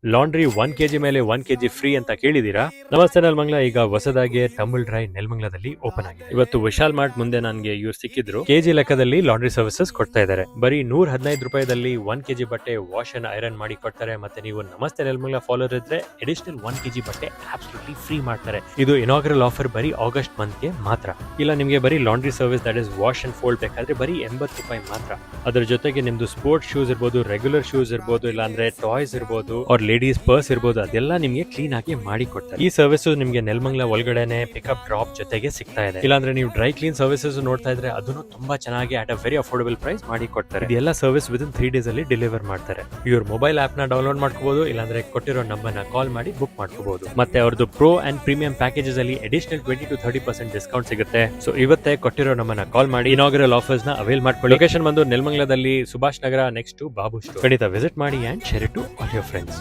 Laundry 1 KG ಮೇಲೆ 1 KG free ಅಂತ ಕೇಳಿದೀರಾ? ನಮಸ್ತೆ ನೆಲಮಂಗಲ. ಈಗ ಹೊಸದಾಗಿ ಟಂಬಲ್ ಡ್ರೈ ನೆಲಮಂಗಲದಲ್ಲಿ ಓಪನ್ ಆಗಿದೆ. ಇವತ್ತು ವಿಶಾಲ್ ಮಾರ್ಟ್ ಮುಂದೆ ನನಗೆ ಇವ್ರು ಸಿಕ್ಕಿದ್ರು. ಕೆಜಿ ಲೆಕ್ಕದಲ್ಲಿ ಲಾಂಡ್ರಿ ಸರ್ವಿಸಸ್ ಕೊಡ್ತಾ ಇದ್ದಾರೆ. ಬರೀ 115 ರೂಪಾಯಿದಲ್ಲಿ 1 ಕೆಜಿ ಬಟ್ಟೆ ವಾಶ್ ಅಂಡ್ ಐರನ್ ಮಾಡಿ ಕೊಡ್ತಾರೆ. ಮತ್ತೆ ನೀವು ನಮಸ್ತೆ ನೆಲಮಂಗಲ ಫಾಲೋವರ್ ಇದ್ರೆ ಅಡಿಷನಲ್ 1 ಕೆಜಿ ಬಟ್ಟೆ ಅಬ್ಸಲ್ಯೂಟ್ಲಿ ಫ್ರೀ ಮಾಡ್ತಾರೆ. ಇದು ಇನಾಗ್ರಲ್ ಆಫರ್ ಬರೀ ಆಗಸ್ಟ್ ಮಂತ್ಗೆ ಮಾತ್ರ. ಇಲ್ಲ ನಿಮಗೆ ಬರೀ laundry service that is wash and fold ಬೇಕಾದ್ರೆ ಬರೀ 80 ರೂಪಾಯಿ ಮಾತ್ರ. ಅದರ ಜೊತೆಗೆ ನಿಮ್ದು ಸ್ಪೋರ್ಟ್ಸ್ ಶೂಸ್ ಇರ್ಬೋದು, ರೆಗ್ಯುಲರ್ ಶೂಸ್ ಇರ್ಬೋದು, ಇಲ್ಲಾಂದ್ರೆ ಟಾಯ್ಸ್ ಇರ್ಬೋದು, ಲೇಡೀಸ್ ಪರ್ಸ್ ಇರ್ಬೋದು, ಅದೆಲ್ಲ ನಿಮಗೆ ಕ್ಲೀನ್ ಆಗಿ ಮಾಡಿ ಕೊಡ್ತಾರೆ. ಈ ಸರ್ವಿಸ್ ನಿಮಗೆ ನೆಲಮಂಗಲ ಒಳಗಡೆನೆ ಪಿಕಪ್ ಡ್ರಾಪ್ ಜೊತೆಗೆ ಸಿಗ್ತಾ ಇದೆ. ಇಲ್ಲಾಂದ್ರೆ ನೀವು ಡ್ರೈ ಕ್ಲೀನ್ ಸರ್ವಿಸಸ್ ನೋಡ್ತಾ ಇದ್ರೆ ಅದನ್ನು ತುಂಬಾ ಚೆನ್ನಾಗಿ at a very affordable price ಮಾಡಿ ಕೊಡ್ತಾರೆ. ಇದೆಲ್ಲ ಸರ್ವಿಸ್ ವಿದಿನ್ 3 ಡೇಸ್ ಅಲ್ಲಿ ಡೆಲಿವರ್ ಮಾಡ್ತಾರೆ. ಇವ್ರ ಮೊಬೈಲ್ ಆಪ್ ನ ಡೌನ್ಲೋಡ್ ಮಾಡ್ಕೋಬಹುದು, ಇಲ್ಲಾಂದ್ರೆ ಕೊಟ್ಟಿರೋ ನಂಬರ್ ನ ಕಾಲ್ ಮಾಡಿ ಬುಕ್ ಮಾಡ್ಕೋಬಹುದು. ಮತ್ತೆ ಅವ್ರದ್ದು ಪ್ರೋ ಅಂಡ್ ಪ್ರೀಮಿಯಂ ಪ್ಯಾಕೇಜಸ್ ಅಲ್ಲಿ ಅಡಿಷನಲ್ 20 to 30% ಡಿಸ್ಕೌಂಟ್ ಸಿಗುತ್ತೆ. ಸೊ ಇವತ್ತೇ ಕೊಟ್ಟಿರೋ ನಂಬರ್ ನ ಕಾಲ್ ಮಾಡಿ ಇನಾಗ್ರಲ್ ಆಫರ್ಸ್ ನ ಅವೈಲ್ ಮಾಡ್ಕೊಳ್ಳಿ. ಲೊಕೇಶನ್ ಬಂದು ನೆಲಮಂಗಲದಲ್ಲಿ Subhash Nagar next to Babu store. ಖಂಡಿತ ವಿಸಿಟ್ ಮಾಡಿ and share it to all your friends.